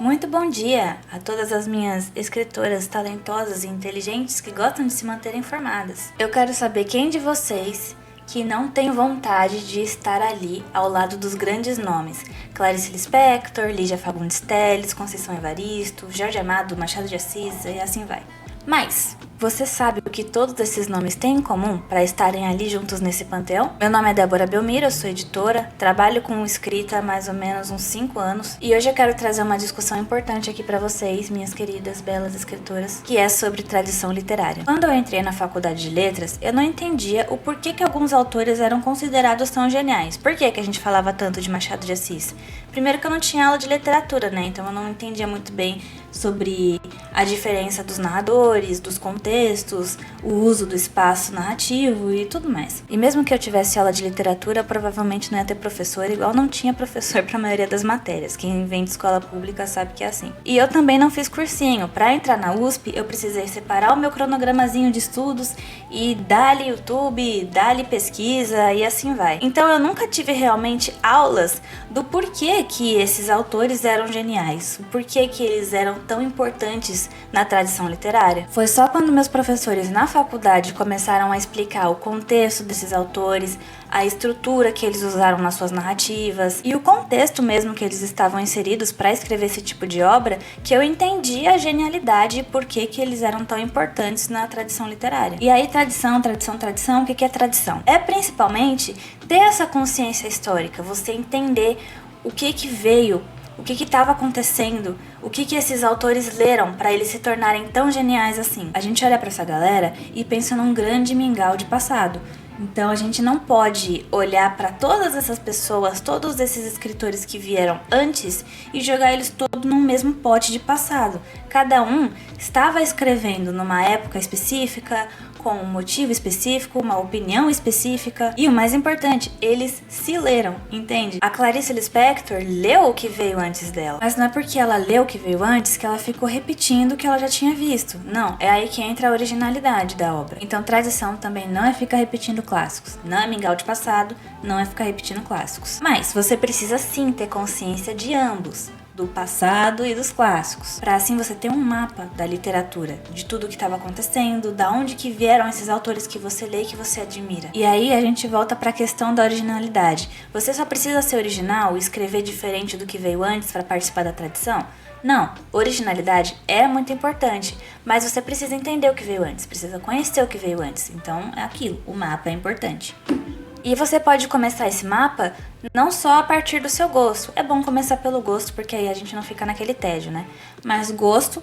Muito bom dia a todas as minhas escritoras talentosas e inteligentes que gostam de se manter informadas. Eu quero saber quem de vocês que não tem vontade de estar ali ao lado dos grandes nomes: Clarice Lispector, Lígia Fagundes Telles, Conceição Evaristo, Jorge Amado, Machado de Assis e assim vai. Mas você sabe o que todos esses nomes têm em comum para estarem ali juntos nesse panteão? Meu nome é Débora Belmiro, eu sou editora, trabalho com escrita há mais ou menos uns 5 anos e hoje eu quero trazer uma discussão importante aqui para vocês, minhas queridas, belas escritoras, que é sobre tradição literária. Quando eu entrei na faculdade de letras, eu não entendia o porquê que alguns autores eram considerados tão geniais. Por que a gente falava tanto de Machado de Assis? Primeiro que eu não tinha aula de literatura, né? Então eu não entendia muito bem sobre a diferença dos narradores, dos contextos, o uso do espaço narrativo e tudo mais. E mesmo que eu tivesse aula de literatura, eu provavelmente não ia ter professor, igual não tinha professor para a maioria das matérias. Quem vem de escola pública sabe que é assim. E eu também não fiz cursinho. Para entrar na USP, eu precisei separar o meu cronogramazinho de estudos e dali YouTube, dali pesquisa e assim vai. Então eu nunca tive realmente aulas do porquê que esses autores eram geniais, o porquê que eles eram tão importantes na tradição literária. Foi só quando meus professores na faculdade começaram a explicar o contexto desses autores, a estrutura que eles usaram nas suas narrativas e o contexto mesmo que eles estavam inseridos para escrever esse tipo de obra, que eu entendi a genialidade e por que eles eram tão importantes na tradição literária. E aí, tradição, o que é tradição? É principalmente ter essa consciência histórica, você entender o que veio, o que estava acontecendo, o que esses autores leram para eles se tornarem tão geniais assim. A gente olha para essa galera e pensa num grande mingau de passado. Então a gente não pode olhar para todas essas pessoas, todos esses escritores que vieram antes e jogar eles todos num mesmo pote de passado. Cada um estava escrevendo numa época específica, com um motivo específico, uma opinião específica e o mais importante, eles se leram, entende? A Clarice Lispector leu o que veio antes dela, mas não é porque ela leu o que veio antes que ela ficou repetindo o que ela já tinha visto. Não, é aí que entra a originalidade da obra. Então tradição também não é ficar repetindo clássicos, não é mingau de passado, não é ficar repetindo clássicos. Mas você precisa sim ter consciência de ambos, do passado e dos clássicos, para assim você ter um mapa da literatura, de tudo que estava acontecendo, da onde que vieram esses autores que você lê e que você admira. E aí a gente volta para a questão da originalidade. Você só precisa ser original e escrever diferente do que veio antes para participar da tradição? Não, originalidade é muito importante, mas você precisa entender o que veio antes, precisa conhecer o que veio antes. Então é aquilo, o mapa é importante. E você pode começar esse mapa não só a partir do seu gosto. É bom começar pelo gosto, porque aí a gente não fica naquele tédio, né? Mas gosto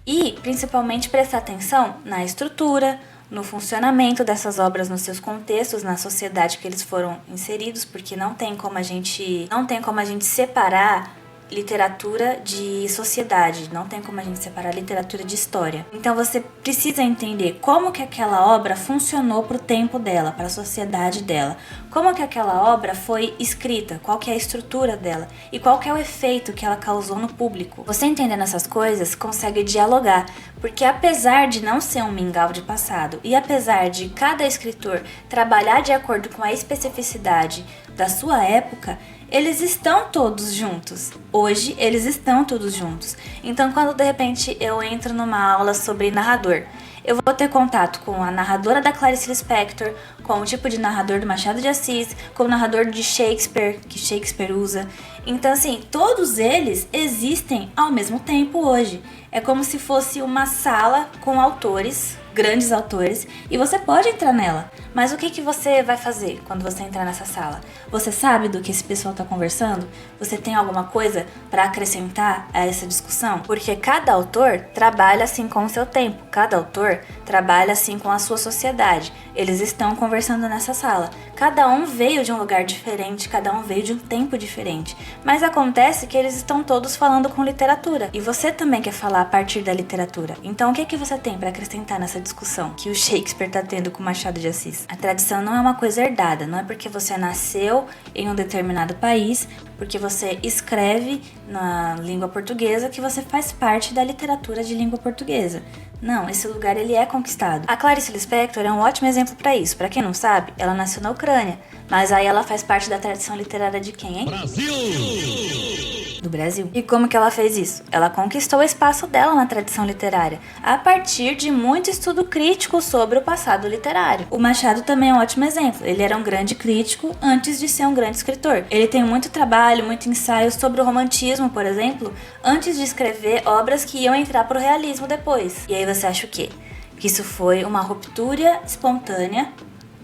e, principalmente, prestar atenção na estrutura, no funcionamento dessas obras nos seus contextos, na sociedade que eles foram inseridos, porque não tem como a gente separar literatura de sociedade, não tem como a gente separar literatura de história. Então você precisa entender como que aquela obra funcionou para o tempo dela, para a sociedade dela, como que aquela obra foi escrita, qual que é a estrutura dela e qual que é o efeito que ela causou no público. Você entendendo essas coisas, consegue dialogar, porque apesar de não ser um mingau de passado e apesar de cada escritor trabalhar de acordo com a especificidade da sua época, eles estão todos juntos. Hoje, eles estão todos juntos. Então, quando de repente eu entro numa aula sobre narrador, eu vou ter contato com a narradora da Clarice Lispector, com o tipo de narrador do Machado de Assis, com o narrador de Shakespeare, que Shakespeare usa. Então, assim, todos eles existem ao mesmo tempo hoje. É como se fosse uma sala com autores, grandes autores, e você pode entrar nela. Mas o que você vai fazer quando você entrar nessa sala? Você sabe do que esse pessoal está conversando? Você tem alguma coisa para acrescentar a essa discussão? Porque cada autor trabalha assim com o seu tempo, cada autor trabalha assim com a sua sociedade. Eles estão conversando nessa sala. Cada um veio de um lugar diferente, cada um veio de um tempo diferente. Mas acontece que eles estão todos falando com literatura. E você também quer falar a partir da literatura. Então o que você tem para acrescentar nessa discussão que o Shakespeare está tendo com Machado de Assis? A tradição não é uma coisa herdada, não é porque você nasceu em um determinado país, porque você escreve na língua portuguesa que você faz parte da literatura de língua portuguesa. Não, esse lugar ele é conquistado. A Clarice Lispector é um ótimo exemplo para isso. Para quem não sabe, ela nasceu na Ucrânia, mas aí ela faz parte da tradição literária de quem, hein? Brasil! do Brasil. E como que ela fez isso? Ela conquistou o espaço dela na tradição literária, a partir de muito estudo crítico sobre o passado literário. O Machado também é um ótimo exemplo. Ele era um grande crítico antes de ser um grande escritor. Ele tem muito trabalho, muito ensaio sobre o romantismo, por exemplo, antes de escrever obras que iam entrar pro realismo depois. E aí você acha o quê? Que isso foi uma ruptura espontânea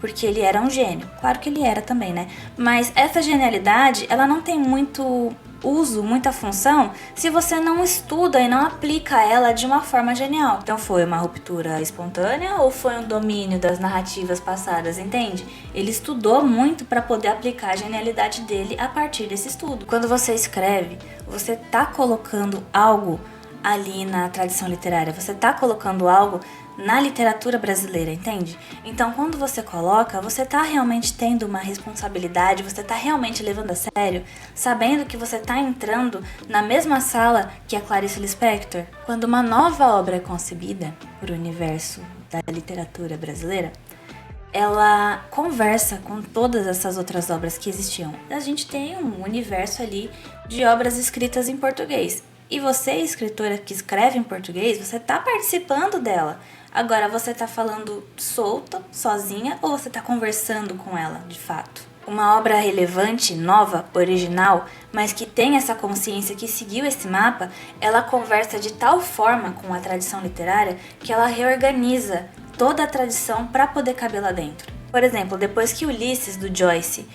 porque ele era um gênio. Claro que ele era também, né? Mas essa genialidade, ela não tem muito uso, muita função, se você não estuda e não aplica ela de uma forma genial. Então foi uma ruptura espontânea ou foi um domínio das narrativas passadas, entende? Ele estudou muito para poder aplicar a genialidade dele a partir desse estudo. Quando você escreve, você tá colocando algo ali na tradição literária, você tá colocando algo na literatura brasileira, entende? Então, quando você coloca, você tá realmente tendo uma responsabilidade, você tá realmente levando a sério, sabendo que você tá entrando na mesma sala que a Clarice Lispector. Quando uma nova obra é concebida para o universo da literatura brasileira, ela conversa com todas essas outras obras que existiam. A gente tem um universo ali de obras escritas em português. E você, escritora que escreve em português, você tá participando dela. Agora, você tá falando solta, sozinha, ou você tá conversando com ela, de fato? Uma obra relevante, nova, original, mas que tem essa consciência que seguiu esse mapa, ela conversa de tal forma com a tradição literária que ela reorganiza toda a tradição para poder caber lá dentro. Por exemplo, depois que Ulisses, do Joyce,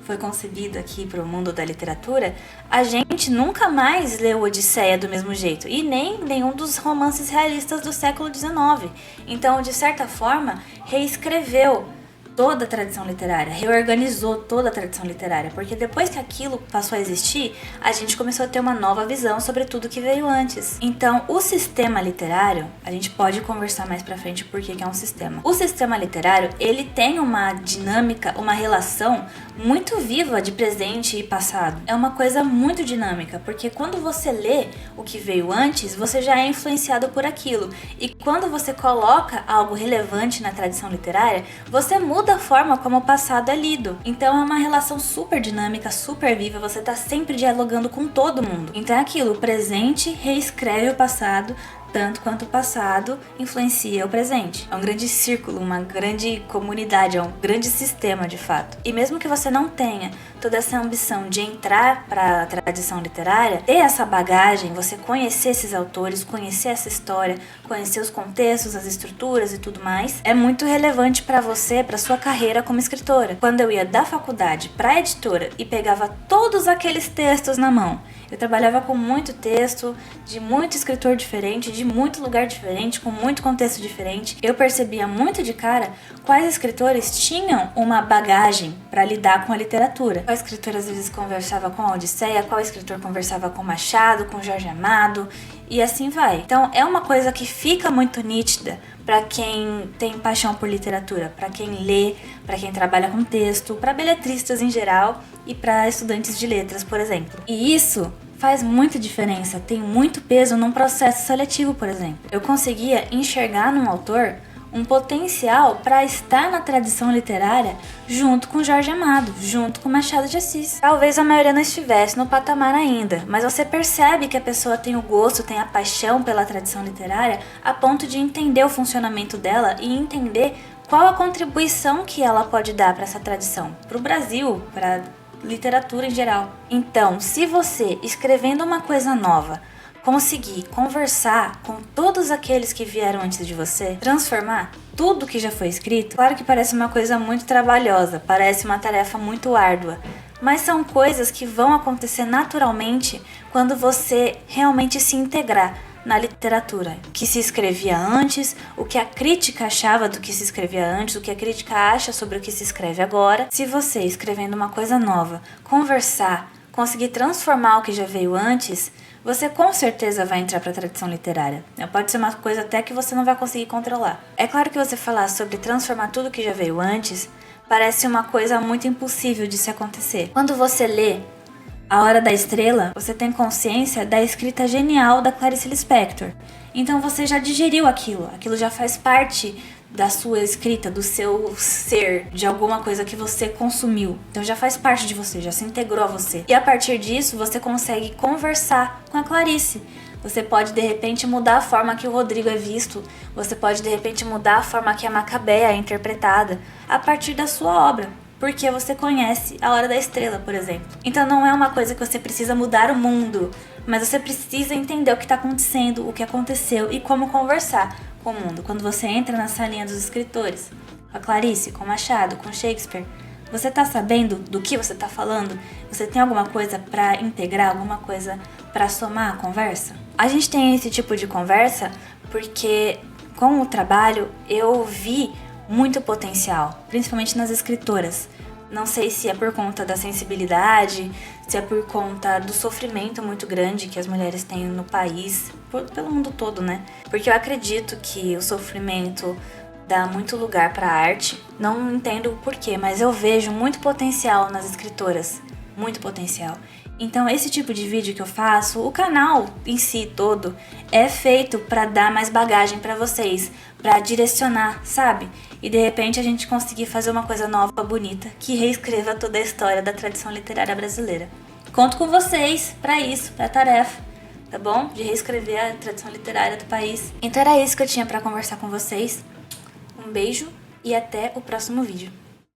foi concebido aqui para o mundo da literatura, a gente nunca mais leu Odisseia do mesmo jeito, e nem nenhum dos romances realistas do século XIX. Então, de certa forma, reescreveu toda a tradição literária, reorganizou toda a tradição literária, porque depois que aquilo passou a existir, a gente começou a ter uma nova visão sobre tudo que veio antes. Então, o sistema literário, a gente pode conversar mais pra frente porque que é um sistema. O sistema literário, ele tem uma dinâmica, uma relação muito viva de presente e passado. É uma coisa muito dinâmica, porque quando você lê o que veio antes, você já é influenciado por aquilo. E quando você coloca algo relevante na tradição literária, você muda a forma como o passado é lido. Então é uma relação super dinâmica, super viva, você tá sempre dialogando com todo mundo. Então é aquilo, o presente reescreve o passado, tanto quanto o passado influencia o presente. É um grande círculo, uma grande comunidade, é um grande sistema de fato. E mesmo que você não tenha toda essa ambição de entrar para a tradição literária, ter essa bagagem, você conhecer esses autores, conhecer essa história, conhecer os contextos, as estruturas e tudo mais, é muito relevante para você, para sua carreira como escritora. Quando eu ia da faculdade para a editora e pegava todos aqueles textos na mão, eu trabalhava com muito texto, de muito escritor diferente, de muito lugar diferente, com muito contexto diferente. Eu percebia muito de cara quais escritores tinham uma bagagem para lidar com a literatura. Qual escritor às vezes conversava com a Odisseia, qual escritor conversava com Machado, com Jorge Amado, e assim vai. Então é uma coisa que fica muito nítida para quem tem paixão por literatura, para quem lê, para quem trabalha com texto, para beletristas em geral e para estudantes de letras, por exemplo. E isso faz muita diferença, tem muito peso num processo seletivo, por exemplo. Eu conseguia enxergar num autor um potencial para estar na tradição literária junto com Jorge Amado, junto com Machado de Assis. Talvez a maioria não estivesse no patamar ainda, mas você percebe que a pessoa tem o gosto, tem a paixão pela tradição literária a ponto de entender o funcionamento dela e entender qual a contribuição que ela pode dar para essa tradição, para o Brasil, para literatura em geral. Então, se você, escrevendo uma coisa nova, conseguir conversar com todos aqueles que vieram antes de você, transformar tudo que já foi escrito, claro que parece uma coisa muito trabalhosa, parece uma tarefa muito árdua, mas são coisas que vão acontecer naturalmente quando você realmente se integrar na literatura, o que se escrevia antes, o que a crítica achava do que se escrevia antes, o que a crítica acha sobre o que se escreve agora. Se você, escrevendo uma coisa nova, conversar, conseguir transformar o que já veio antes, você com certeza vai entrar para a tradição literária. Pode ser uma coisa até que você não vai conseguir controlar. É claro que você falar sobre transformar tudo que já veio antes parece uma coisa muito impossível de se acontecer. Quando você lê A Hora da Estrela, você tem consciência da escrita genial da Clarice Lispector. Então você já digeriu aquilo já faz parte da sua escrita, do seu ser, de alguma coisa que você consumiu. Então já faz parte de você, já se integrou a você. E a partir disso, você consegue conversar com a Clarice. Você pode, de repente, mudar a forma que o Rodrigo é visto. Você pode, de repente, mudar a forma que a Macabea é interpretada a partir da sua obra. Porque você conhece A Hora da Estrela, por exemplo. Então não é uma coisa que você precisa mudar o mundo, mas você precisa entender o que está acontecendo, o que aconteceu e como conversar com o mundo. Quando você entra na salinha dos escritores, com a Clarice, com o Machado, com Shakespeare, você está sabendo do que você está falando? Você tem alguma coisa para integrar, alguma coisa para somar a conversa? A gente tem esse tipo de conversa porque com o trabalho eu vi muito potencial, principalmente nas escritoras. Não sei se é por conta da sensibilidade, se é por conta do sofrimento muito grande que as mulheres têm no país, pelo mundo todo, né? Porque eu acredito que o sofrimento dá muito lugar para a arte. Não entendo o porquê, mas eu vejo muito potencial nas escritoras, muito potencial. Então esse tipo de vídeo que eu faço, o canal em si todo, é feito para dar mais bagagem para vocês, para direcionar, sabe? E de repente a gente conseguir fazer uma coisa nova, bonita, que reescreva toda a história da tradição literária brasileira. Conto com vocês para isso, para a tarefa, tá bom? De reescrever a tradição literária do país. Então era isso que eu tinha para conversar com vocês. Um beijo e até o próximo vídeo.